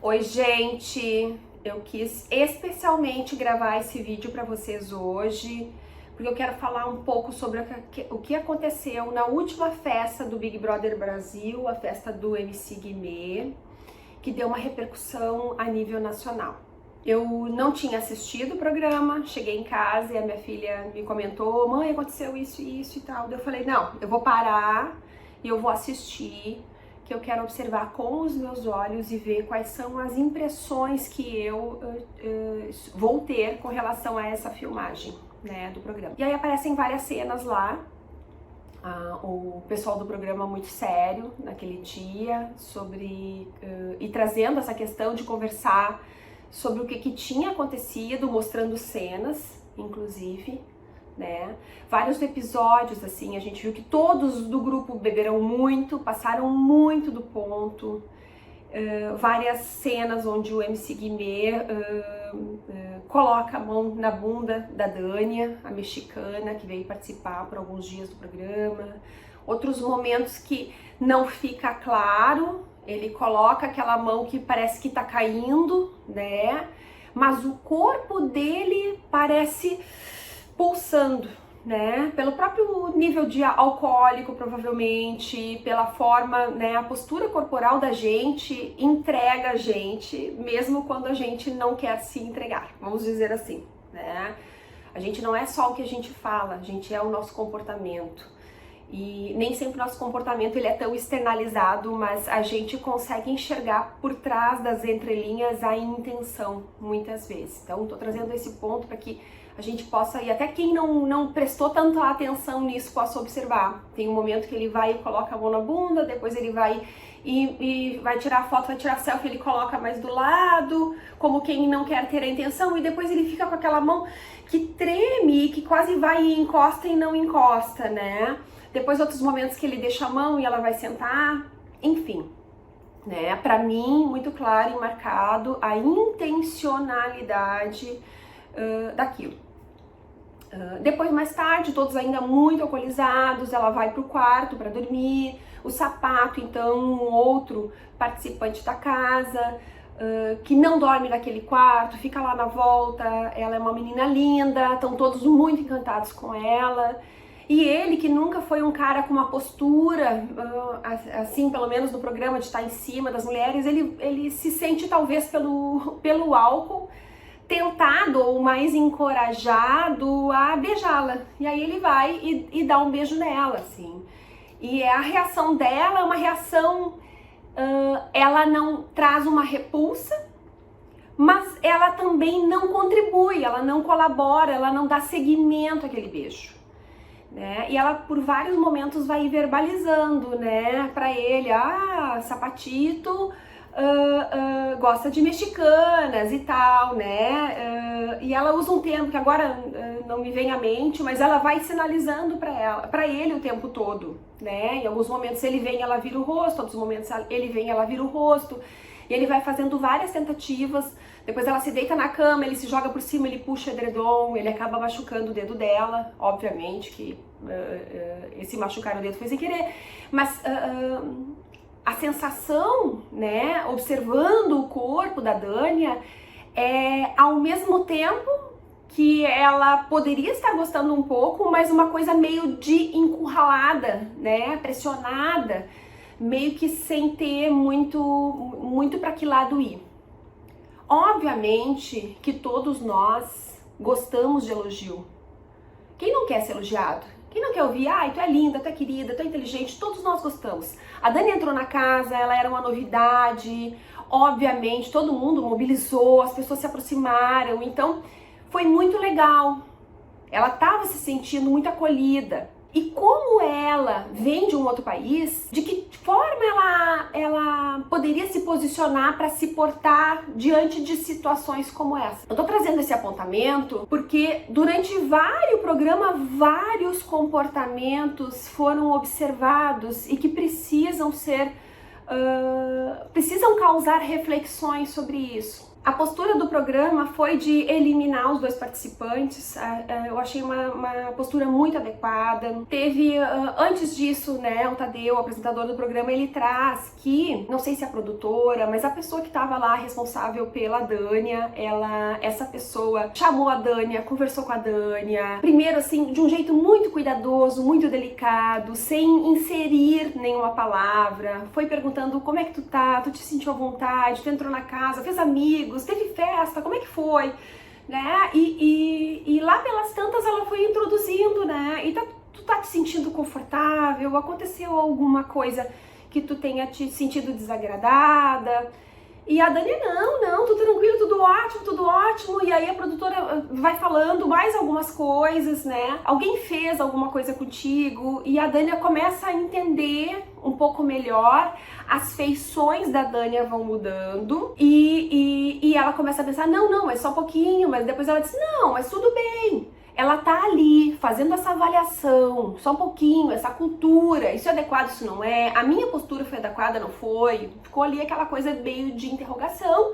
Oi, gente! Eu quis especialmente gravar esse vídeo para vocês hoje, porque eu quero falar um pouco sobre o que aconteceu na última festa do Big Brother Brasil, a festa do MC Guimê, que deu uma repercussão a nível nacional. Eu não tinha assistido o programa, cheguei em casa e a minha filha me comentou: mãe, aconteceu isso e tal. Eu falei: não, eu vou parar e eu vou assistir, que eu quero observar com os meus olhos e ver quais são as impressões que eu vou ter com relação a essa filmagem, né, do programa. E aí aparecem várias cenas lá, o pessoal do programa muito sério naquele dia, e trazendo essa questão de conversar sobre o que tinha acontecido, mostrando cenas, inclusive, né? Vários episódios, assim, a gente viu que todos do grupo beberam muito, passaram muito do ponto. Várias cenas onde o MC Guimê coloca a mão na bunda da Dânia, a mexicana, que veio participar por alguns dias do programa. Outros momentos que não fica claro, ele coloca aquela mão que parece que tá caindo, né? Mas o corpo dele parece pulsando, né? Pelo próprio nível de alcoólico, provavelmente, pela forma, né? A postura corporal da gente entrega a gente, mesmo quando a gente não quer se entregar, vamos dizer assim, né? A gente não é só o que a gente fala, a gente é o nosso comportamento. E nem sempre o nosso comportamento ele é tão externalizado, mas a gente consegue enxergar por trás das entrelinhas a intenção, muitas vezes. Então, tô trazendo esse ponto para que a gente possa, e até quem não prestou tanta atenção nisso, possa observar. Tem um momento que ele vai e coloca a mão na bunda, depois ele vai e vai tirar foto, vai tirar selfie, ele coloca mais do lado, como quem não quer ter a intenção, e depois ele fica com aquela mão que treme, que quase vai e encosta e não encosta, né? Depois outros momentos que ele deixa a mão e ela vai sentar, enfim, né? Para mim, muito claro e marcado a intencionalidade daquilo. Depois, mais tarde, todos ainda muito alcoolizados, ela vai pro quarto para dormir, o Sapato, então, um outro participante da casa, que não dorme naquele quarto, fica lá na volta, ela é uma menina linda, estão todos muito encantados com ela. E ele, que nunca foi um cara com uma postura, assim, pelo menos no programa, de estar em cima das mulheres, ele se sente, talvez, pelo álcool, tentado ou mais encorajado a beijá-la. E aí ele vai e dá um beijo nela, assim. E a reação dela é uma reação, ela não traz uma repulsa, mas ela também não contribui, ela não colabora, ela não dá seguimento àquele beijo. Né? E ela por vários momentos vai verbalizando, né, para ele: Sapatito gosta de mexicanas e tal, né? E ela usa um termo que agora não me vem à mente, mas ela vai sinalizando para ele o tempo todo, né? Em alguns momentos ele vem, ela vira o rosto, outros momentos ele vem, ela vira o rosto. E ele vai fazendo várias tentativas. Depois ela se deita na cama, ele se joga por cima, ele puxa o edredom, ele acaba machucando o dedo dela. Obviamente que esse machucar o dedo foi sem querer. Mas a sensação, né, observando o corpo da Dânia, é ao mesmo tempo que ela poderia estar gostando um pouco, mas uma coisa meio de encurralada, né, pressionada, meio que sem ter muito para que lado ir. Obviamente que todos nós gostamos de elogio. Quem não quer ser elogiado? Quem não quer ouvir: tu é linda, tu é querida, tu é inteligente? Todos nós gostamos. A Dani entrou na casa, ela era uma novidade, obviamente todo mundo mobilizou, as pessoas se aproximaram, então foi muito legal. Ela estava se sentindo muito acolhida. E como ela vem de um outro país, de que forma ela poderia se posicionar para se portar diante de situações como essa? Eu tô trazendo esse apontamento porque durante vários programas, vários comportamentos foram observados e que precisam causar reflexões sobre isso. A postura do programa foi de eliminar os 2 participantes. Eu achei uma postura muito adequada. Teve, antes disso, né, o Tadeu, o apresentador do programa, ele traz que, não sei se é a produtora, mas a pessoa que estava lá responsável pela Dânia, essa pessoa chamou a Dânia, conversou com a Dânia, primeiro assim, de um jeito muito cuidadoso, muito delicado, sem inserir nenhuma palavra, foi perguntando como é que tu tá, tu te sentiu à vontade, tu entrou na casa, fez amigos, teve festa, como é que foi, né? E lá pelas tantas ela foi introduzindo, né? E tu tá te sentindo confortável? Aconteceu alguma coisa que tu tenha te sentido desagradada? E a Dani, não, tudo tranquilo, tudo ótimo. E aí a produtora vai falando mais algumas coisas, né? Alguém fez alguma coisa contigo e a Dânia começa a entender um pouco melhor, as feições da Dânia vão mudando e ela começa a pensar, não, é só um pouquinho, mas depois ela diz, não, mas tudo bem. Ela tá ali fazendo essa avaliação, só um pouquinho, essa cultura, isso é adequado, isso não é, a minha postura foi adequada, não foi, ficou ali aquela coisa meio de interrogação.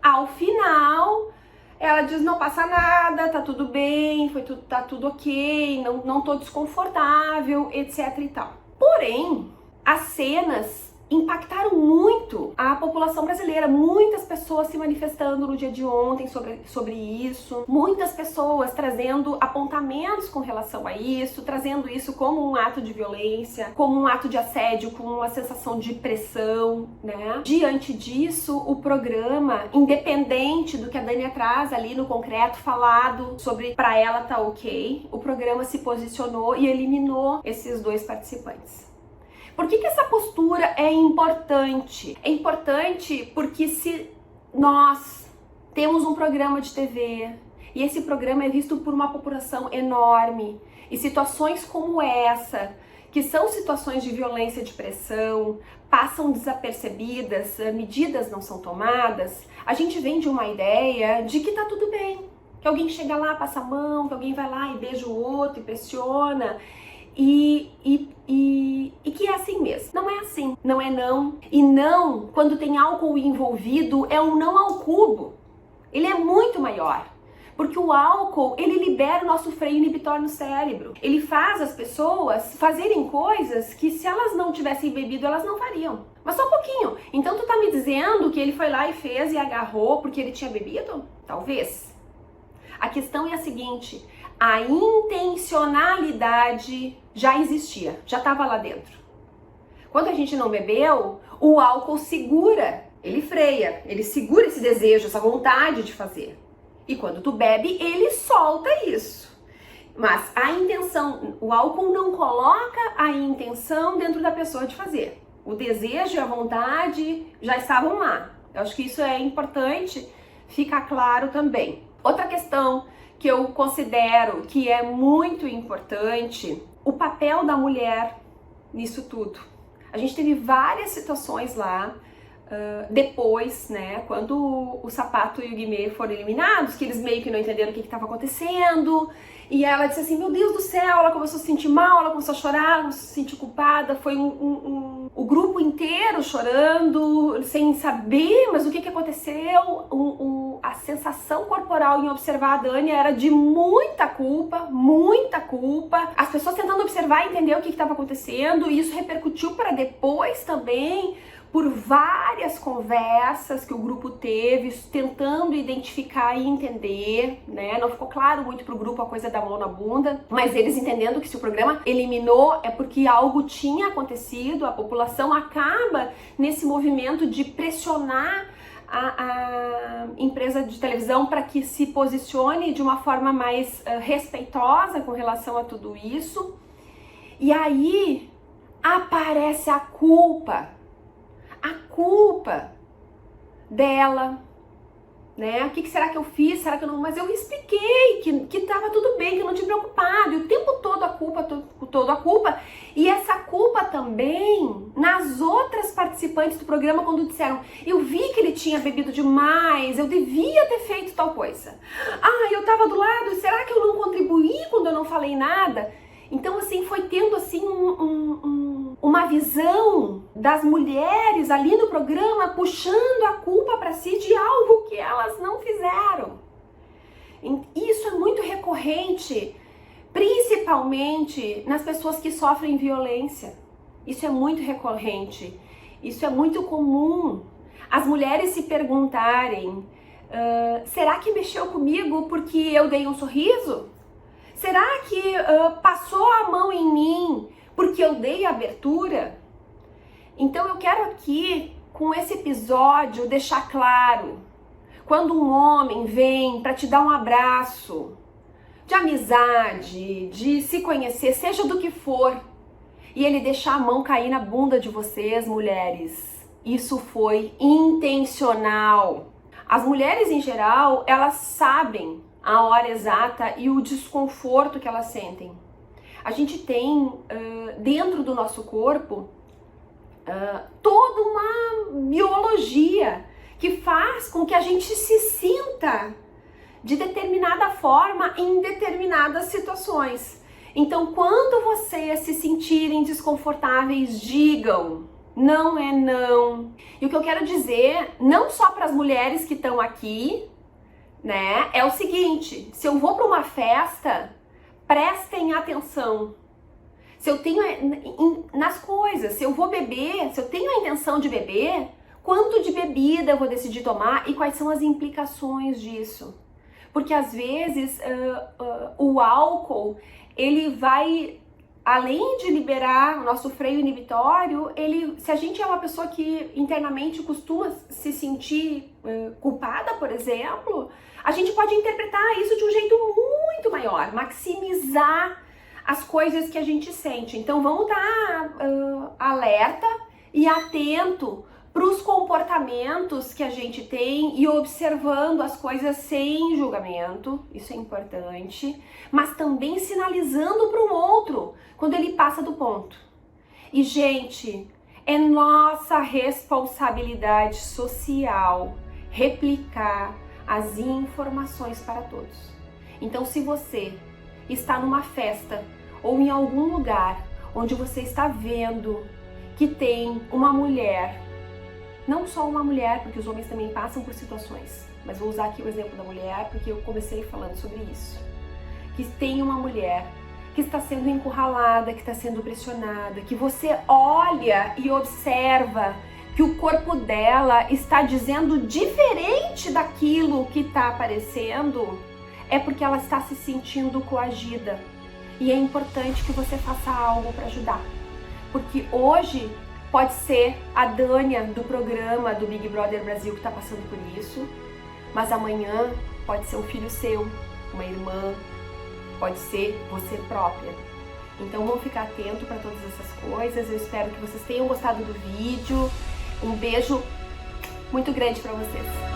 Ao final, ela diz, não passa nada, tá tudo bem, tá tudo ok, não tô desconfortável, etc e tal. Porém, as cenas impactaram muito a população brasileira, muitas pessoas se manifestando no dia de ontem sobre isso, muitas pessoas trazendo apontamentos com relação a isso, trazendo isso como um ato de violência, como um ato de assédio, com uma sensação de pressão, né? Diante disso, o programa, independente do que a Dânia traz ali no concreto falado sobre pra ela tá ok, o programa se posicionou e eliminou esses 2 participantes. Por que essa postura é importante? É importante porque se nós temos um programa de TV e esse programa é visto por uma população enorme e situações como essa, que são situações de violência, de pressão, passam desapercebidas, medidas não são tomadas, a gente vem de uma ideia de que tá tudo bem, que alguém chega lá, passa a mão, que alguém vai lá e beija o outro e pressiona. E que é assim mesmo. Não é assim, não é não. E não, quando tem álcool envolvido, é um não ao cubo. Ele é muito maior. Porque o álcool, ele libera o nosso freio inibitório no cérebro. Ele faz as pessoas fazerem coisas que se elas não tivessem bebido, elas não fariam. Mas só um pouquinho. Então tu tá me dizendo que ele foi lá e fez e agarrou porque ele tinha bebido? Talvez. A questão é a seguinte, a intencionalidade já existia, já estava lá dentro. Quando a gente não bebeu, o álcool segura, ele freia, ele segura esse desejo, essa vontade de fazer. E quando tu bebe, ele solta isso. Mas a intenção, o álcool não coloca a intenção dentro da pessoa de fazer. O desejo e a vontade já estavam lá. Eu acho que isso é importante ficar claro também. Outra questão que eu considero que é muito importante, o papel da mulher nisso tudo. A gente teve várias situações lá, depois, né, quando o Sapato e o Guimê foram eliminados, que eles meio que não entenderam o que estava acontecendo, e ela disse assim, meu Deus do céu, ela começou a se sentir mal, ela começou a chorar, ela começou a se sentir culpada, foi o grupo inteiro chorando, sem saber, mas o que aconteceu, a sensação corporal em observar a Dânia era de muita culpa, as pessoas tentando observar e entender o que estava acontecendo, e isso repercutiu para depois também, por várias conversas que o grupo teve, tentando identificar e entender, né? Não ficou claro muito pro grupo a coisa da mão na bunda, mas eles entendendo que se o programa eliminou é porque algo tinha acontecido, a população acaba nesse movimento de pressionar a empresa de televisão para que se posicione de uma forma mais respeitosa com relação a tudo isso. E aí aparece a culpa dela, né? O que será que eu fiz? Será que eu não... Mas eu expliquei que tava tudo bem, que eu não tinha preocupado. E o tempo todo a culpa. E essa culpa também nas outras participantes do programa, quando disseram, eu vi que ele tinha bebido demais, eu devia ter feito tal coisa. Ah, eu tava do lado, será que eu não contribuí quando eu não falei nada? Então, assim, foi tendo, assim, um uma visão das mulheres ali no programa puxando a culpa para si de algo que elas não fizeram. Isso é muito recorrente, principalmente nas pessoas que sofrem violência. Isso é muito recorrente, isso é muito comum. As mulheres se perguntarem, será que mexeu comigo porque eu dei um sorriso? Será que passou a mão em mim porque eu dei abertura? Então eu quero aqui, com esse episódio, deixar claro, quando um homem vem para te dar um abraço, de amizade, de se conhecer, seja do que for, e ele deixar a mão cair na bunda de vocês, mulheres, isso foi intencional. As mulheres em geral, elas sabem a hora exata e o desconforto que elas sentem. A gente tem dentro do nosso corpo toda uma biologia que faz com que a gente se sinta de determinada forma em determinadas situações. Então, quando vocês se sentirem desconfortáveis, digam, não é não. E o que eu quero dizer, não só para as mulheres que estão aqui, né, é o seguinte: se eu vou para uma festa, prestem atenção. Se eu tenho nas coisas, se eu vou beber, se eu tenho a intenção de beber, quanto de bebida eu vou decidir tomar e quais são as implicações disso? Porque às vezes o álcool, ele vai, além de liberar o nosso freio inibitório, se a gente é uma pessoa que internamente costuma se sentir culpada, por exemplo, a gente pode interpretar isso de um jeito muito maior, maximizar as coisas que a gente sente. Então vamos estar alerta e atento para os comportamentos que a gente tem e observando as coisas sem julgamento, isso é importante, mas também sinalizando para o outro quando ele passa do ponto. E, gente, é nossa responsabilidade social replicar as informações para todos. Então, se você está numa festa ou em algum lugar onde você está vendo que tem uma mulher, não só uma mulher, porque os homens também passam por situações, mas vou usar aqui o exemplo da mulher porque eu comecei falando sobre isso, que tem uma mulher que está sendo encurralada, que está sendo pressionada, que você olha e observa que o corpo dela está dizendo diferente daquilo que está aparecendo, é porque ela está se sentindo coagida. E é importante que você faça algo para ajudar. Porque hoje pode ser a Dânia do programa do Big Brother Brasil que está passando por isso, mas amanhã pode ser um filho seu, uma irmã, pode ser você própria. Então vamos ficar atento para todas essas coisas. Eu espero que vocês tenham gostado do vídeo. Um beijo muito grande para vocês.